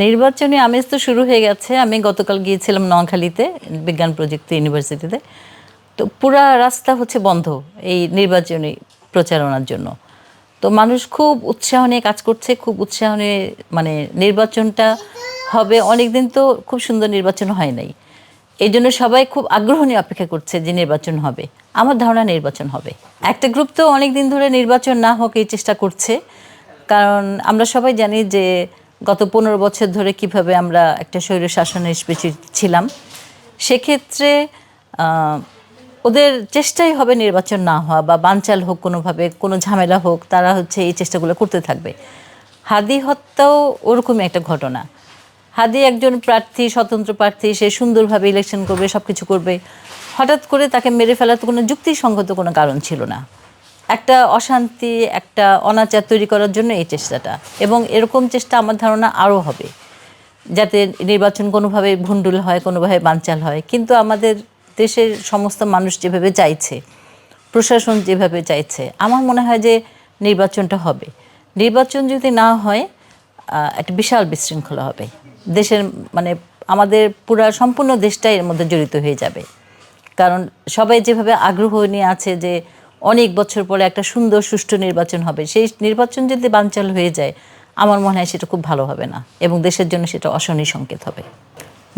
নির্বাচনী আমেজ তো শুরু হয়ে গেছে। আমি গতকাল গিয়েছিলাম নোয়াখালীতে, বিজ্ঞান প্রযুক্তি ইউনিভার্সিটিতে। তো পুরা রাস্তা হচ্ছে বন্ধ এই নির্বাচনী প্রচারণার জন্য। তো মানুষ খুব উৎসাহ নিয়ে কাজ করছে, খুব উৎসাহ নিয়ে, মানে নির্বাচনটা হবে। অনেকদিন তো খুব সুন্দর নির্বাচন হয় নাই, এই জন্য সবাই খুব আগ্রহ নিয়ে অপেক্ষা করছে যে নির্বাচন হবে। আমার ধারণা নির্বাচন হবে। একটা গ্রুপ তো অনেক দিন ধরে নির্বাচন না হোক এই চেষ্টা করছে, কারণ আমরা সবাই জানি যে গত 15 বছর ধরে কিভাবে আমরা একটা স্বৈরশাসনের পিছু ছিলাম। সেক্ষেত্রে ওদের চেষ্টাই হবে নির্বাচন না হওয়া বা বানচাল হোক, কোনোভাবে কোনো ঝামেলা হোক, তারা হচ্ছে এই চেষ্টাগুলো করতে থাকবে। হাদি হত্যাও ওরকমই একটা ঘটনা। হাদি একজন প্রার্থী, স্বতন্ত্র প্রার্থী, সে সুন্দরভাবে ইলেকশন করবে, সব কিছু করবে। হঠাৎ করে তাকে মেরে ফেলার তো কোনো যুক্তিসঙ্গত কোনো কারণ ছিল না। একটা অশান্তি, একটা অনাচার তৈরি করার জন্য এই চেষ্টাটা, এবং এরকম চেষ্টা আমার ধারণা আরও হবে, যাতে নির্বাচন কোনোভাবে ভণ্ডুল হয়, কোনোভাবে বানচাল হয়। কিন্তু আমাদের দেশের সমস্ত মানুষ যেভাবে চাইছে, প্রশাসন যেভাবে চাইছে, আমার মনে হয় যে নির্বাচনটা হবে। নির্বাচন যদি না হয় একটা বিশাল বিশৃঙ্খলা হবে দেশের, মানে আমাদের পুরা সম্পূর্ণ দেশটাই এর মধ্যে জড়িত হয়ে যাবে। কারণ সবাই যেভাবে আগ্রহ নিয়ে আছে যে অনেক বছর পরে একটা সুন্দর সুষ্ঠু নির্বাচন হবে, সেই নির্বাচন যদি বানচাল হয়ে যায়, আমার মনে হয় সেটা খুব ভালো হবে না, এবং দেশের জন্য সেটা অশনি সংকেত হবে।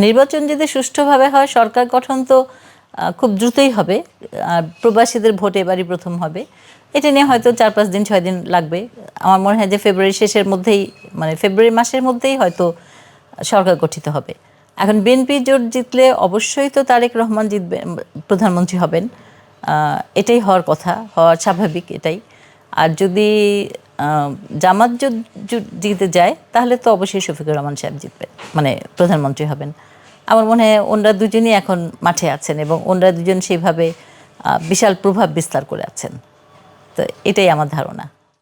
নির্বাচন যদি সুষ্ঠুভাবে হয়, সরকার গঠন তো খুব দ্রুতই হবে। প্রবাসীদের ভোট এবারই প্রথম হবে। এটা নিয়ে হয়তো 4-5 দিন 6 দিন লাগবে। আমার মনে হয় যে ফেব্রুয়ারি শেষের মধ্যেই, মানে ফেব্রুয়ারি মাসের মধ্যেই হয়তো সরকার গঠিত হবে। এখন বিএনপি জোট জিতলে অবশ্যই তো তারেক রহমান জিতবে, প্রধানমন্ত্রী হবেন। এটাই হওয়ার কথা, হওয়ার স্বাভাবিক এটাই। আর যদি জামাত জিতে যায়, তাহলে তো অবশ্যই শফিকুর রহমান সাহেব জিতবে, মানে প্রধানমন্ত্রী হবেন। আমার মনে হয় ওনারা দুজনই এখন মাঠে আছেন, এবং ওনারা দুজন সেইভাবে বিশাল প্রভাব বিস্তার করে আছেন। তো এটাই আমার ধারণা।